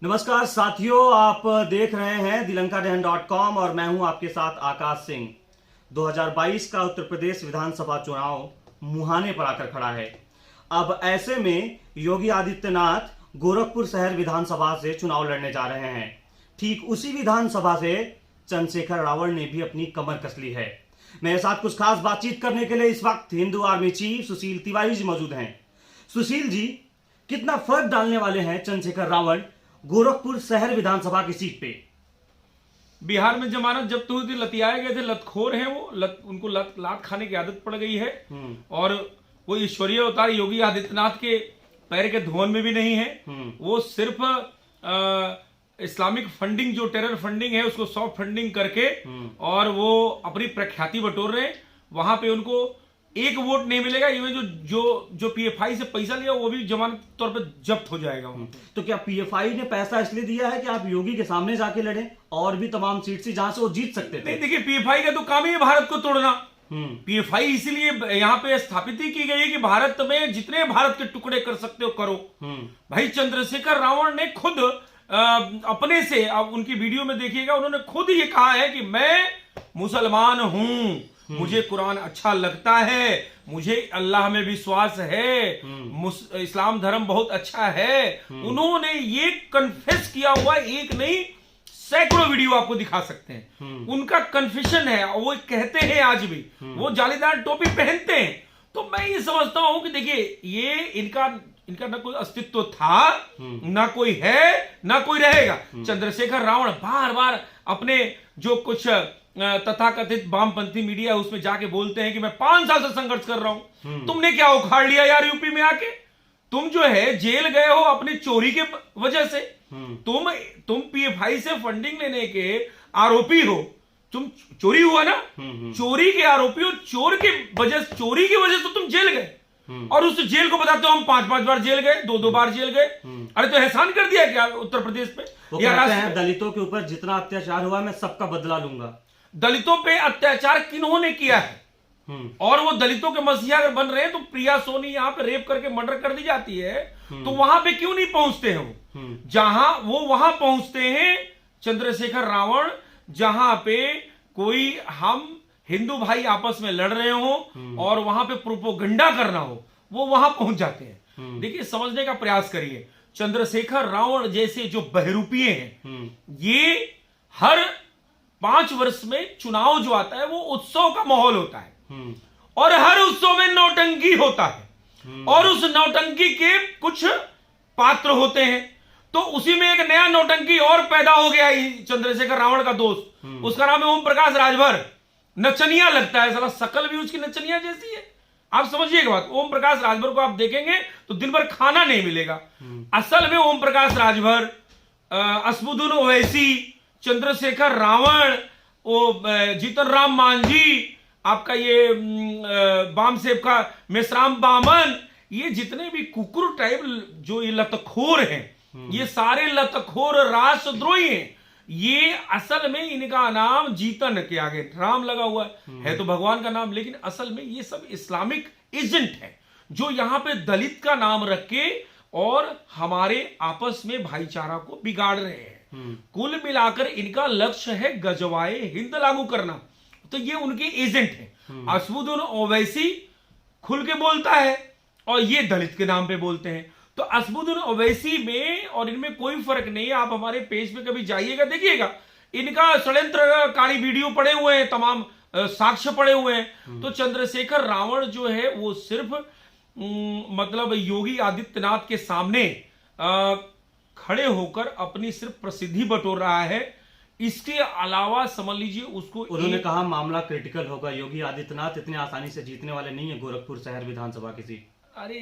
नमस्कार साथियों, आप देख रहे हैं दिलंकादहन.com और मैं हूं आपके साथ आकाश सिंह। 2022 का उत्तर प्रदेश विधानसभा चुनाव मुहाने पर आकर खड़ा है। अब ऐसे में योगी आदित्यनाथ गोरखपुर शहर विधानसभा से चुनाव लड़ने जा रहे हैं। ठीक उसी विधानसभा से चंद्रशेखर रावण ने भी अपनी कमर कस ली है। मेरे साथ कुछ खास बातचीत करने के लिए इस वक्त हिंदू आर्मी चीफ सुशील तिवारी जी मौजूद हैं। सुशील जी, कितना फर्क डालने वाले हैं चंद्रशेखर रावण गोरखपुर शहर विधानसभा की सीट पे? बिहार में जमानत जब्त हुई थी, लतियाए गए थे, लतखोर हैं वो, उनको लात खाने की आदत पड़ गई है और वो ईश्वरीय अवतार योगी आदित्यनाथ के पैर के धुवन में भी नहीं है। वो सिर्फ इस्लामिक फंडिंग, जो टेरर फंडिंग है, उसको सॉफ्ट फंडिंग करके और वो अपनी प्रख्याति बटोर रहे हैं। वहां पे उनको एक वोट नहीं मिलेगा। इवन जो पीएफआई से पैसा लिया वो भी जमानत तौर पे जब्त हो जाएगा। तो क्या पीएफआई ने पैसा इसलिए दिया है कि आप योगी के सामने जाके लड़ें और भी तमाम सीट से जहां से वो जीत सकते थे? नहीं, देखिए, पीएफआई का तो काम ही है भारत को तोड़ना। पीएफआई इसीलिए यहाँ पे स्थापित ही की गई है कि भारत में जितने भारत के टुकड़े कर सकते हो करो। भाई चंद्रशेखर रावण ने खुद अपने से, आप उनकी वीडियो में देखिएगा, उन्होंने खुद ये कहा है कि मैं मुसलमान हूं, मुझे कुरान अच्छा लगता है, मुझे अल्लाह में विश्वास है, इस्लाम धर्म बहुत अच्छा है। उन्होंने ये कन्फेस किया हुआ, एक नहीं सैकड़ों वीडियो आपको दिखा सकते हैं। उनका कन्फेशन है, वो कहते हैं आज भी, वो जालीदार टोपी पहनते हैं। तो मैं ये समझता हूं कि देखिए, ये इनका ना कोई अस्तित्व था, ना कोई है, ना कोई रहेगा। चंद्रशेखर रावण बार बार अपने जो कुछ तथाकथित वामपंथी मीडिया उसमें जाके बोलते हैं कि मैं 5 साल से संघर्ष कर रहा हूं। तुमने क्या उखाड़ लिया यार यूपी में आके? तुम जो है जेल गए हो अपनी चोरी के वजह से। तुम पीएफआई से फंडिंग लेने के आरोपी हो। तुम चोरी हुआ ना, चोरी के आरोपी हो। चोरी की वजह से तुम जेल गए और उस जेल को बताते हो हम 5 बार जेल गए, 2 बार जेल गए। अरे तो एहसान कर दिया क्या उत्तर प्रदेश पे? वो कहते हैं दलितों के ऊपर जितना अत्याचार हुआ मैं सबका बदला लूंगा। दलितों पे अत्याचार किन्होंने किया है? और वो दलितों के मसीहा अगर बन रहे हैं तो प्रिया सोनी यहाँ पे रेप करके मर्डर कर दी जाती है, तो वहां पे क्यों नहीं पहुंचते हैं वो? जहां वो वहां पहुंचते हैं चंद्रशेखर रावण, जहां पे कोई हम हिंदू भाई आपस में लड़ रहे हो और वहां पे प्रोपोगंडा करना हो, वो वहां पहुंच जाते हैं। देखिए, समझने का प्रयास करिए। चंद्रशेखर रावण जैसे जो बहरूपिये हैं, ये हर 5 वर्ष में चुनाव जो आता है वो उत्सव का माहौल होता है और हर उत्सव में नौटंकी होता है और उस नौटंकी के कुछ पात्र होते हैं। तो उसी में एक नया नौटंकी और पैदा हो गया चंद्रशेखर रावण का दोस्त, उसका नाम है ओम प्रकाश राजभर। नचनिया लगता है, साला शकल भी उसकी नचनिया जैसी है। आप समझिएगा बात, ओम प्रकाश राजभर को आप देखेंगे तो दिन भर खाना नहीं मिलेगा। असल में ओम प्रकाश राजभर, असदुद्दीन ओवैसी, चंद्रशेखर रावण, वो जीतन राम मांझी, आपका ये बामसेब का मेसराम बामन, ये जितने भी कुकुर टाइप जो ये लतखोर हैं, ये सारे लतखोर राष्ट्रद्रोही हैं। ये असल में इनका नाम जीतन के आगे राम लगा हुआ है तो भगवान का नाम, लेकिन असल में ये सब इस्लामिक एजेंट है जो यहां पे दलित का नाम रख के और हमारे आपस में भाईचारा को बिगाड़ रहे हैं। कुल मिलाकर इनका लक्ष्य है गजवाए हिंद लागू करना। तो ये उनके एजेंट हैं। असदुद्दीन ओवैसी खुल के बोलता है और ये दलित के नाम पे बोलते हैं। तो असदुद्दीन ओवैसी में और इनमें कोई फर्क नहीं है। आप हमारे पेज पे कभी जाइएगा, देखिएगा, इनका षड्यंत्रकारी वीडियो पड़े हुए हैं, तमाम साक्ष्य पड़े हुए हैं। तो चंद्रशेखर रावण जो है वो सिर्फ मतलब योगी आदित्यनाथ के सामने खड़े होकर अपनी सिर्फ प्रसिद्धि बटोर रहा है। इसके अलावा समझ लीजिए उसको, उन्होंने कहा मामला क्रिटिकल होगा, योगी आदित्यनाथ इतने आसानी से जीतने वाले नहीं है गोरखपुर शहर विधानसभा की सीट। अरे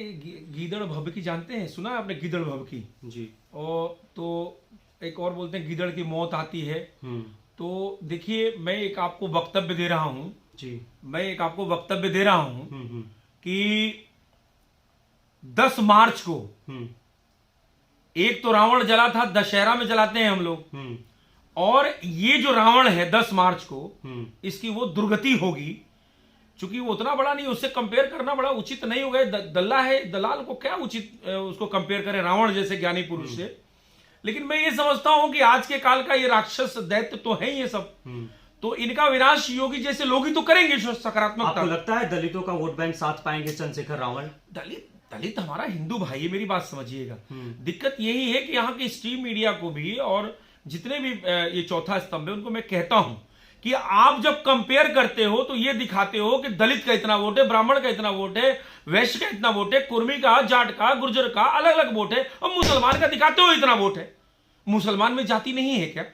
गीदड़ भभकी जानते हैं, सुना है आपने गीदड़ भभकी जी? और तो एक और बोलते हैं गीदड़ की मौत आती है। तो देखिए, मैं एक आपको वक्तव्य दे रहा हूं जी, मैं एक आपको वक्तव्य दे रहा हूं कि 10 मार्च को एक तो रावण जला था, दशहरा में जलाते हैं हम लोग, और ये जो रावण है 10 मार्च को, इसकी वो दुर्गति होगी। चूंकि वो उतना बड़ा नहीं, उससे कंपेयर करना बड़ा उचित नहीं होगा। दल्ला है, दलाल को क्या उचित उसको कंपेयर करें रावण जैसे ज्ञानी पुरुष से। लेकिन मैं ये समझता हूं कि आज के काल का ये राक्षस दैत्य तो है ये सब, तो इनका विनाश योगी जैसे लोग ही तो करेंगे सकारात्मक। आपको लगता है दलितों का वोट बैंक साथ पाएंगे चंद्रशेखर रावण? दलित हमारा हिंदू भाई है, मेरी बात समझिएगा। दिक्कत यही है कि यहाँ के स्ट्रीम मीडिया को भी और जितने भी ये चौथा स्तंभ है उनको मैं कहता हूं कि आप जब कंपेयर करते हो तो ये दिखाते हो कि दलित का इतना वोट है, ब्राह्मण का इतना वोट है, वैश्य का इतना वोट है, कुर्मी का, जाट का, गुर्जर का अलग अलग वोट है, और मुसलमान का दिखाते हो इतना वोट है। मुसलमान में जाति नहीं है क्या?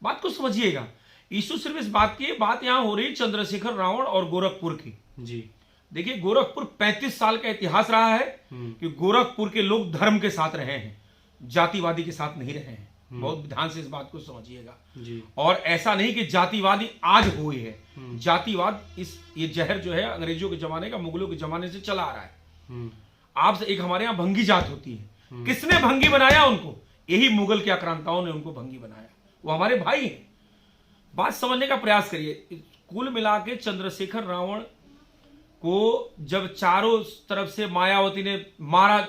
बात को समझिएगा। इशू सिर्फ इस बात की बात यहां हो रही चंद्रशेखर रावण और गोरखपुर की। जी देखिए, गोरखपुर 35 साल का इतिहास रहा है कि गोरखपुर के लोग धर्म के साथ रहे हैं, जातिवादी के साथ नहीं रहे हैं। बहुत ध्यान से इस बात को समझिएगा जी। और ऐसा नहीं कि जातिवादी आज हुई है, जातिवाद ये जहर जो है अंग्रेजों के जमाने का, मुगलों के जमाने से चला आ रहा है। आप एक हमारे यहाँ भंगी जात होती है, किसने भंगी बनाया उनको? यही मुगल के आक्रांताओं ने उनको भंगी बनाया, वो हमारे भाई हैं। बात समझने का प्रयास करिए। कुल मिला के चंद्रशेखर रावण को जब चारों तरफ से मायावती ने मारा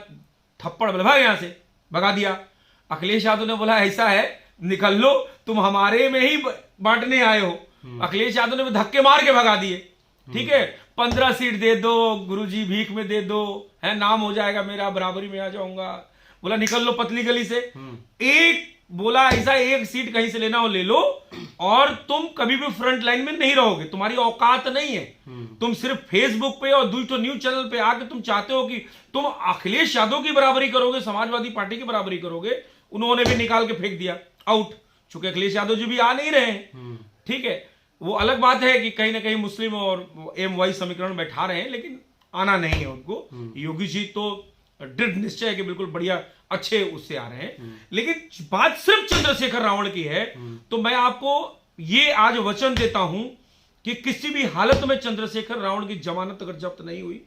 थप्पड़, भाग यहां से, भगा दिया। अखिलेश यादव ने बोला ऐसा है निकल लो, तुम हमारे में ही बांटने आए हो। अखिलेश यादव ने धक्के मार के भगा दिए। ठीक है, 15 सीट दे दो गुरुजी, भीख में दे दो, है नाम हो जाएगा मेरा, बराबरी में आ जाऊंगा। बोला निकल लो पतली गली से। एक बोला ऐसा, एक सीट कहीं से लेना हो ले लो, और तुम कभी भी फ्रंट लाइन में नहीं रहोगे, तुम्हारी औकात नहीं है। तुम सिर्फ फेसबुक पे और दूसरे न्यूज चैनल पे आके तुम चाहते हो कि तुम अखिलेश यादव की बराबरी करोगे, समाजवादी पार्टी की बराबरी करोगे। उन्होंने भी निकाल के फेंक दिया आउट, चूंकि अखिलेश यादव जी भी आ नहीं रहे हैं। ठीक है, वो अलग बात है कि कहीं ना कहीं मुस्लिम और एम समीकरण बैठा रहे हैं, लेकिन आना नहीं है उनको। योगी जी तो दृढ़ निश्चय है कि बिल्कुल बढ़िया अच्छे उससे आ रहे हैं। लेकिन बात सिर्फ चंद्रशेखर रावण की है, तो मैं आपको ये आज वचन देता हूं कि किसी भी हालत में चंद्रशेखर रावण की जमानत अगर जब्त नहीं हुई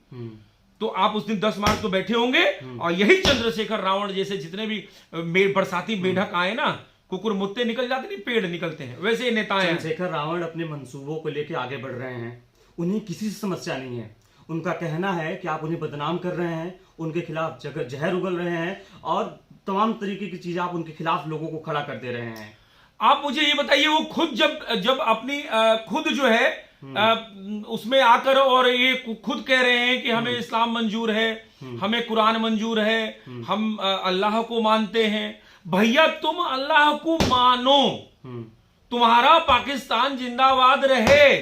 तो आप उस दिन 10 मार्च को बैठे होंगे, और यही चंद्रशेखर रावण जैसे जितने भी बरसाती मेढक आए ना, कुकुर मुत्ते निकल जाते नहीं, पेड़ निकलते हैं, वैसे ये नेता हैं। चंद्रशेखर रावण अपने मंसूबों को लेकर आगे बढ़ रहे हैं, उन्हें किसी से समस्या नहीं है। उनका कहना है कि आप उन्हें बदनाम कर रहे हैं, उनके खिलाफ जहर उगल रहे हैं, और तमाम तरीके की चीजें आप उनके खिलाफ लोगों को खड़ा कर दे रहे हैं। आप मुझे ये बताइए, वो खुद जब अपनी खुद जो है उसमें आकर और ये खुद कह रहे हैं कि हमें इस्लाम मंजूर है, हमें कुरान मंजूर है, हम अल्लाह को मानते हैं। भैया तुम अल्लाह को मानो, तुम्हारा पाकिस्तान जिंदाबाद रहे,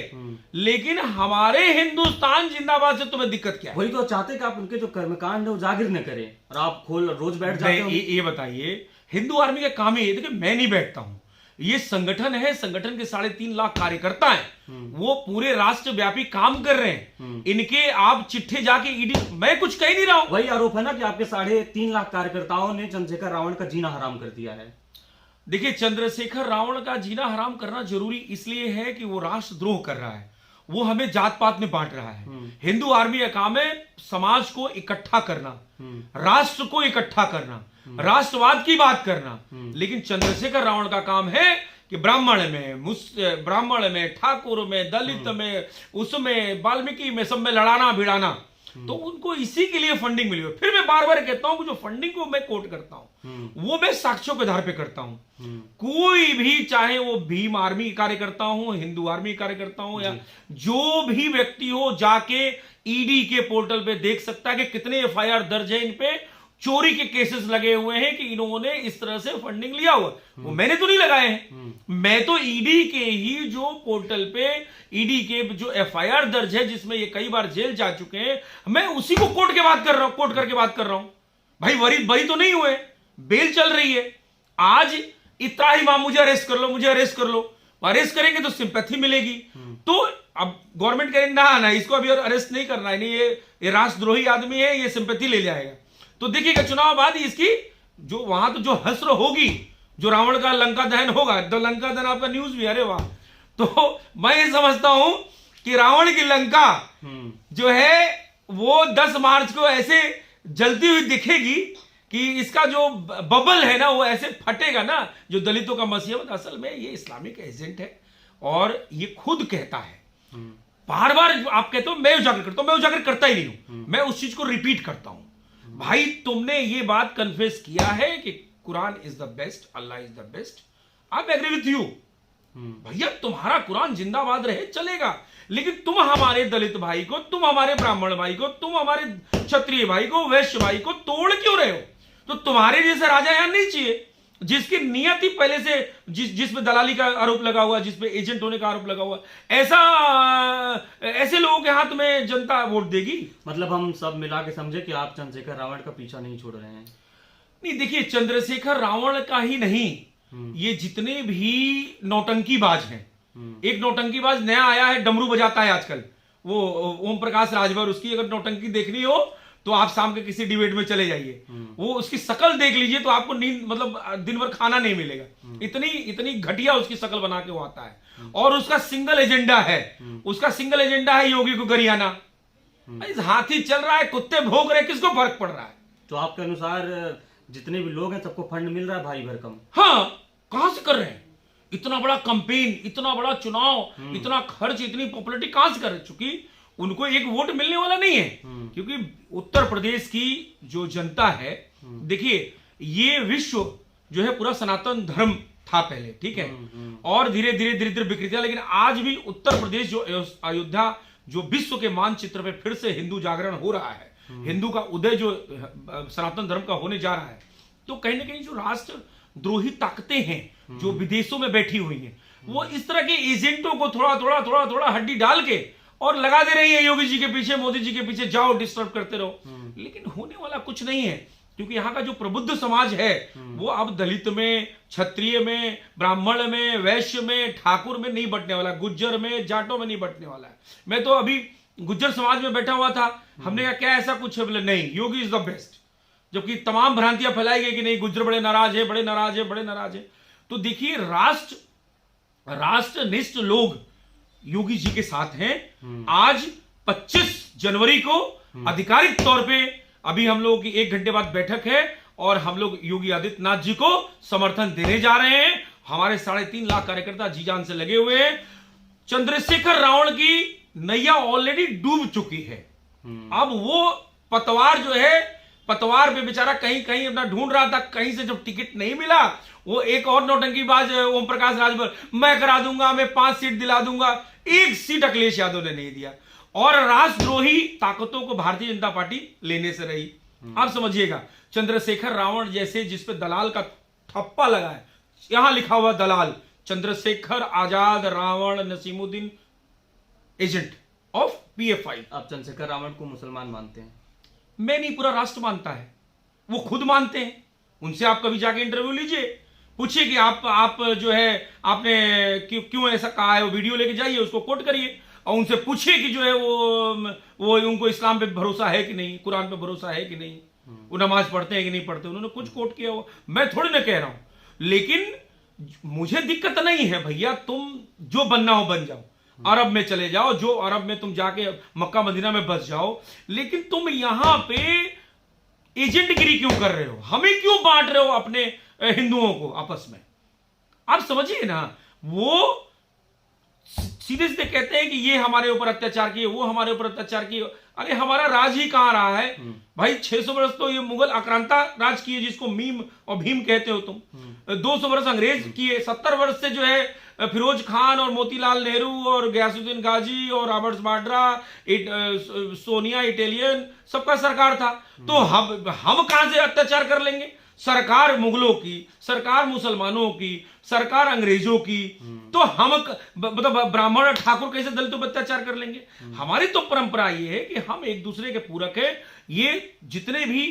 लेकिन हमारे हिंदुस्तान जिंदाबाद से तुम्हें दिक्कत क्या है? वही तो चाहते कि आप उनके जो कर्मकांड है वो जागिर न करें, और आप रोज बैठ जाते हो। ये बताइए, हिंदू आर्मी का काम ही, देखिए मैं नहीं बैठता हूं, ये संगठन है, संगठन के 3.5 लाख कार्यकर्ता हैं, वो पूरे राष्ट्रव्यापी काम कर रहे हैं। इनके आप चिट्ठे जाके ईडी, मैं कुछ कह नहीं रहा हूं। वही आरोप है ना कि आपके 3.5 लाख कार्यकर्ताओं ने चंद्रशेखर रावण का जीना हराम कर दिया है। देखिए, चंद्रशेखर रावण का जीना हराम करना जरूरी इसलिए है कि वो राष्ट्रद्रोह कर रहा है, वो हमें जात पात में बांट रहा है। हिंदू आर्मी का काम है समाज को इकट्ठा करना, राष्ट्र को इकट्ठा करना, राष्ट्रवाद की बात करना। लेकिन चंद्रशेखर रावण का काम है कि ब्राह्मण में, ठाकुर में, दलित में, उसमें वाल्मीकि में, सब में लड़ाना भिड़ाना। तो उनको इसी के लिए फंडिंग मिली है। फिर मैं बार बार कहता हूं कि जो फंडिंग को मैं कोट करता हूं वो मैं साक्ष्यों के आधार पे करता हूं। कोई भी, चाहे वो भीम आर्मी कार्यकर्ता हो, हिंदू आर्मी कार्यकर्ता हो, या जो भी व्यक्ति हो, जाके ईडी के पोर्टल पे देख सकता है कि कितने एफआईआर दर्ज है, इन पे चोरी के केसेस लगे हुए हैं कि इन्होंने इस तरह से फंडिंग लिया हुआ। वो मैंने तो नहीं लगाए हैं, मैं तो ईडी के ही जो पोर्टल पे ईडी के जो एफआईआर दर्ज है, जिसमें ये कई बार जेल जा चुके हैं, मैं उसी को कोर्ट करके बात कर रहा हूं। भाई बरी तो नहीं हुए, बेल चल रही है। आज इतना ही मुझे अरेस्ट कर लो, अरेस्ट करेंगे तो सिंपैथी मिलेगी। तो अब गवर्नमेंट कहेंगे ना इसको अभी अरेस्ट नहीं करना है, ये राष्ट्रद्रोही आदमी है, ये सिंपैथी ले जाएगा। तो देखिएगा चुनाव बाद इसकी जो वहां तो जो हस्र होगी, जो रावण का लंका दहन होगा, तो लंका दहन आपका न्यूज भी, अरे वाह। तो मैं ये समझता हूं कि रावण की लंका जो है वो 10 मार्च को ऐसे जलती हुई दिखेगी कि इसका जो बबल है ना वो ऐसे फटेगा ना, जो दलितों का मसीहा। असल में ये इस्लामिक एजेंट है, और ये खुद कहता है, बार बार आप कहते हो मैं उजागर करता हूं, मैं उजागर करता ही नहीं हूं, मैं उस चीज को रिपीट करता हूं। भाई तुमने ये बात कन्फेस किया है कि Quran is the best, Allah is the best, I agree with you. भैया तुम्हारा कुरान जिंदाबाद रहे चलेगा, लेकिन तुम हमारे दलित भाई को, तुम हमारे ब्राह्मण भाई को, तुम हमारे क्षत्रिय भाई को, वैश्य भाई को तोड़ क्यों रहे हो? तो तुम्हारे जैसे राजा यहां नहीं चाहिए, जिसकी नियत ही पहले से जिसपे दलाली का आरोप लगा हुआ, जिसपे एजेंट होने का आरोप लगा हुआ, ऐसे लोगों के हाथ में जनता वोट देगी। मतलब हम सब मिला के समझे कि आप चंद्रशेखर रावण का पीछा नहीं छोड़ रहे हैं। नहीं, देखिए चंद्रशेखर रावण का ही नहीं, ये जितने भी नौटंकीबाज हैं, एक नौटंकीबाज नया आया है, डमरू बजाता है आजकल, वो ओम प्रकाश राजभर, उसकी अगर नौटंकी देखनी हो तो आप शाम के किसी डिबेट में चले जाइए, वो उसकी शक्ल देख लीजिए तो आपको नींद, मतलब दिन भर खाना नहीं मिलेगा, इतनी घटिया उसकी शक्ल बना के वो आता है। और उसका सिंगल एजेंडा है योगी को गरियाना। इस हाथी चल रहा है, कुत्ते भोग रहे, किसको फर्क पड़ रहा है? तो आपके अनुसार जितने भी लोग हैं सबको फंड मिल रहा है भारी भरकम? हाँ, कहां से कर रहे हैं? इतना बड़ा कंपेन, इतना बड़ा चुनाव, इतना खर्च, इतनी पॉपुलैरिटी कहां से कर रहे? चूंकि उनको एक वोट मिलने वाला नहीं है, क्योंकि उत्तर प्रदेश की जो जनता है, देखिए ये विश्व जो है पूरा सनातन धर्म था पहले, ठीक है, और धीरे धीरे बिखर गया, लेकिन आज भी उत्तर प्रदेश जो अयोध्या जो विश्व के मानचित्र पे फिर से हिंदू जागरण हो रहा है, हिंदू का उदय जो सनातन धर्म का होने जा रहा है, तो कहीं ना कहीं जो राष्ट्र द्रोही ताकतें हैं जो विदेशों में बैठी हुई हैं, वो इस तरह के एजेंटों को थोड़ा हड्डी डाल के और लगा दे रही है योगी जी के पीछे, मोदी जी के पीछे, जाओ डिस्टर्ब करते रहो। लेकिन होने वाला कुछ नहीं है, क्योंकि यहाँ का जो प्रबुद्ध समाज है वो अब दलित में, क्षत्रिय में, ब्राह्मण में, वैश्य में, ठाकुर में नहीं बंटने वाला, गुज्जर में, जाटों में नहीं बंटने वाला है। मैं तो अभी गुज्जर समाज में बैठा हुआ था, हमने कहा क्या ऐसा कुछ है? बोले नहीं, योगी इज द बेस्ट, जबकि तमाम भ्रांतियां फैलाई गई कि नहीं गुज्जर बड़े नाराज है। तो देखिए राष्ट्रनिष्ठ लोग योगी जी के साथ हैं। आज 25 जनवरी को आधिकारिक तौर पे अभी हम लोगों की 1 घंटे बाद बैठक है और हम लोग योगी आदित्यनाथ जी को समर्थन देने जा रहे हैं। हमारे 3.5 लाख कार्यकर्ता जी जान से लगे हुए हैं। चंद्रशेखर रावण की नैया ऑलरेडी डूब चुकी है। अब वो पतवार जो है, पतवार पे बेचारा कहीं कहीं अपना ढूंढ रहा था, कहीं से जब टिकट नहीं मिला, वो एक और नौटंकीबाज ओम प्रकाश राजभर, मैं करा दूंगा, मैं 5 सीट दिला दूंगा, 1 सीट अखिलेश यादव ने नहीं दिया, और राष्ट्रद्रोही ताकतों को भारतीय जनता पार्टी लेने से रही। आप समझिएगा, चंद्रशेखर रावण जैसे जिसपे दलाल का ठप्पा लगा है, यहां लिखा हुआ दलाल Chandrashekhar Azad Ravan Nasimuddin agent of PF5। आप चंद्रशेखर रावण को मुसलमान मानते हैं? मैं नहीं, पूरा राष्ट्र मानता है, वो खुद मानते हैं। उनसे आप कभी जाके इंटरव्यू लीजिए, पूछिए कि आप जो है आपने क्यों ऐसा कहा है, वो वीडियो लेके जाइए, उसको कोट करिए और उनसे पूछिए कि जो है वो उनको इस्लाम पे भरोसा है कि नहीं, कुरान पे भरोसा है कि नहीं, वो नमाज पढ़ते हैं कि नहीं पढ़ते, उन्होंने कुछ कोट किया हो। मैं थोड़ी ना कह रहा हूं, लेकिन मुझे दिक्कत नहीं है भैया, तुम जो बनना हो बन जाओ, अरब में चले जाओ, जो अरब में तुम जाके मक्का मदीना में बस जाओ, लेकिन तुम यहां पे एजेंटगिरी क्यों कर रहे हो? हमें क्यों बांट रहे हो अपने हिंदुओं को आपस में? आप समझिए ना, वो सीधे सीधे कहते हैं कि ये हमारे ऊपर अत्याचार किए, वो हमारे ऊपर अत्याचार किए। अरे हमारा राज ही कहां रहा है भाई? 600 वर्ष तो ये मुगल आक्रांता राज किए, जिसको मीम और भीम कहते हो तुम। 200 वर्ष अंग्रेज किए, 70 वर्ष से जो है फिरोज खान और मोतीलाल नेहरू और गयासुद्दीन गाजी और रॉबर्ट्स वाड्रा, सोनिया इटालियन, सबका सरकार था। तो हम कहां से अत्याचार कर लेंगे? सरकार मुगलों की, सरकार मुसलमानों की, सरकार अंग्रेजों की, तो हम मतलब ब्राह्मण ठाकुर कैसे दलितों पर अत्याचार कर लेंगे? हमारी तो परंपरा ये है कि हम एक दूसरे के पूरक है। ये जितने भी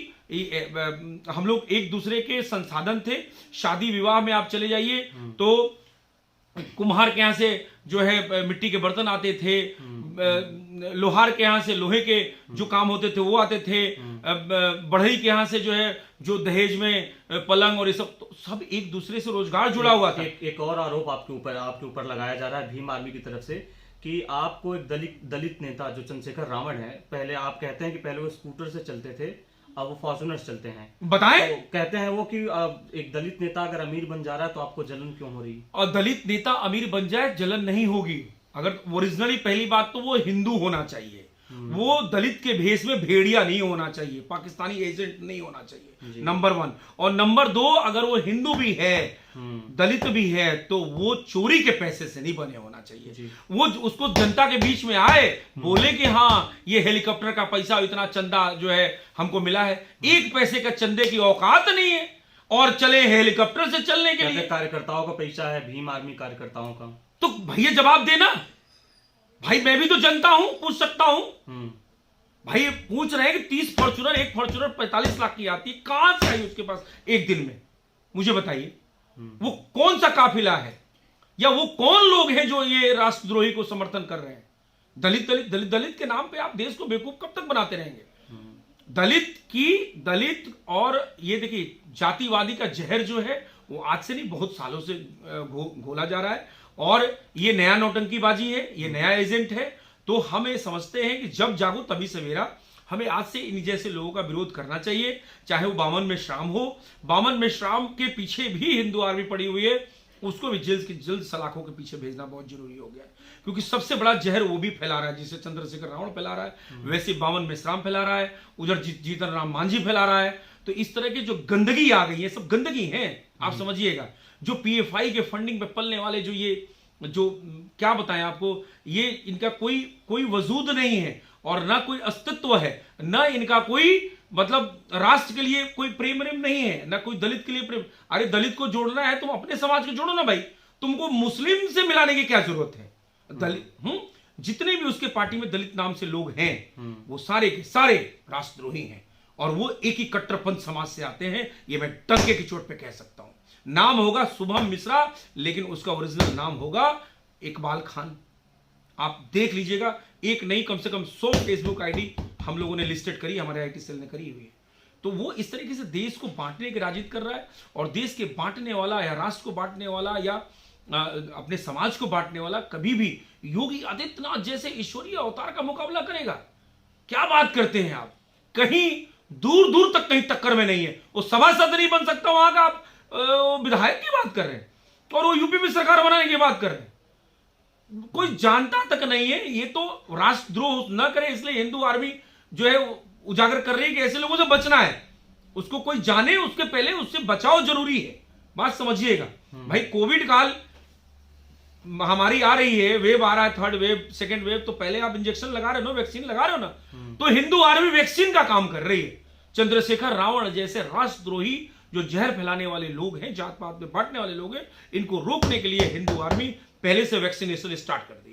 हम लोग एक दूसरे के संसाधन थे। शादी विवाह में आप चले जाइए तो कुम्हार के यहां से जो है मिट्टी के बर्तन आते थे, लोहार के यहां से लोहे के जो काम होते थे वो आते थे, बढ़ई के यहां से जो है जो दहेज में पलंग और ये सब, तो सब एक दूसरे से रोजगार जुड़ा हुआ था। एक और आरोप आपके ऊपर लगाया जा रहा है भीम आर्मी की तरफ से कि आपको एक दलित नेता जो चंद्रशेखर रावण है, पहले आप कहते हैं कि पहले वो स्कूटर से चलते थे, अब वो फॉर्च्यूनर चलते हैं। बताएं? तो कहते हैं वो कि एक दलित नेता अगर अमीर बन जा रहा है तो आपको जलन क्यों हो रही? और दलित नेता अमीर बन जाए जलन नहीं होगी। अगर ओरिजिनली पहली बात तो वो हिंदू होना चाहिए, वो दलित के भेष में भेड़िया नहीं होना चाहिए, पाकिस्तानी एजेंट नहीं होना चाहिए, नंबर 1। और नंबर 2, अगर वो हिंदू भी है, दलित भी है, तो वो चोरी के पैसे से नहीं बने होना चाहिए। वो उसको जनता के बीच में आए, बोले कि हाँ ये हेलीकॉप्टर का पैसा, इतना चंदा जो है हमको मिला है, 1 पैसे का चंदे की औकात नहीं है और चले हेलीकॉप्टर से चलने के लिए। कार्यकर्ताओं का पैसा है, भीम आर्मी कार्यकर्ताओं का। तो भैया जवाब देना, भाई मैं भी तो जनता हूं, पूछ सकता हूं। भाई पूछ रहे हैं कि 30 फॉर्च्यूनर, एक फॉर्च्यूनर 45 लाख की आती है, कहां से आई उसके पास एक दिन में? मुझे बताइए, वो कौन सा काफिला है या वो कौन लोग हैं जो ये राष्ट्रद्रोही को समर्थन कर रहे हैं? दलित दलित दलित दलित के नाम पे आप देश को बेवकूफ कब तक बनाते रहेंगे? दलित और ये देखिए जातिवादी का जहर जो है वो आज से नहीं, बहुत सालों से घोला जा रहा है और ये नया नौटंकीबाजी है, ये नया एजेंट है। तो हम ये समझते हैं कि जब जागो तभी सवेरा। हमें आज से इन जैसे लोगों का विरोध करना चाहिए, चाहे वो बामन मेश्राम हो। बामन मेश्राम के पीछे भी हिंदू आर्मी पड़ी हुई है, उसको भी जल्द की जल्द सलाखों के पीछे भेजना बहुत जरूरी हो गया है, क्योंकि सबसे बड़ा जहर वो भी फैला रहा है, जिसे चंद्रशेखर रावण फैला रहा है वैसे बामन मेश्राम फैला रहा है, उधर जीतन राम मांझी फैला रहा है। तो इस तरह की जो गंदगी आ गई है, सब गंदगी है, आप समझिएगा। जो पीएफआई के फंडिंग पे पलने वाले जो क्या बताएं आपको, ये इनका कोई वजूद नहीं है और ना कोई अस्तित्व है, ना इनका कोई मतलब राष्ट्र के लिए कोई प्रेम नहीं है, ना कोई दलित के लिए प्रेम। अरे दलित को जोड़ना है तुम अपने समाज को जोड़ो ना भाई, तुमको मुस्लिम से मिलाने की क्या जरूरत है? दलित जितने भी उसके पार्टी में दलित नाम से लोग हैं वो सारे के सारे राष्ट्रद्रोही हैं और वो एक ही कट्टरपंथ समाज से आते हैं, ये मैं डंके की चोट पे कह सकता हूं। नाम होगा शुभम मिश्रा, लेकिन उसका ओरिजिनल नाम होगा इकबाल खान। आप देख लीजिएगा, एक नहीं कम से कम 100 फेसबुक आईडी हम लोगों ने लिस्टेड करी, हमारे आईटी सेल ने करी हुई है। तो वो इस तरीके से देश को बांटने के राजित कर रहा है और देश के बांटने वाला या राष्ट्र को बांटने वाला या अपने समाज को बांटने वाला कभी भी योगी आदित्यनाथ जैसे ईश्वरीय अवतार का मुकाबला करेगा? क्या बात करते हैं आप? कहीं दूर दूर तक कहीं टक्कर में नहीं है। वो सभासद नहीं बन सकता वहां का, आप विधायक की बात कर रहे हैं और वो यूपी में सरकार बनाने की बात कर रहे हैं। कोई जानता तक नहीं है। ये तो राष्ट्रद्रोह न करे इसलिए हिंदू आर्मी जो है उजागर कर रही है कि ऐसे लोगों से बचना है। उसको कोई जाने उसके पहले उससे बचाव जरूरी है, बात समझिएगा भाई। कोविड काल हमारी आ रही है, वेव आ रहा है, 3rd वेव 2nd वेव, तो पहले आप इंजेक्शन लगा रहे हो ना, वैक्सीन लगा रहे हो ना, तो हिंदू आर्मी वैक्सीन का काम कर रही है। चंद्रशेखर रावण जैसे राष्ट्रद्रोही जो जहर फैलाने वाले लोग हैं, जात पात में बांटने वाले लोग हैं, इनको रोकने के लिए हिंदू आर्मी पहले से वैक्सीनेशन स्टार्ट कर दी।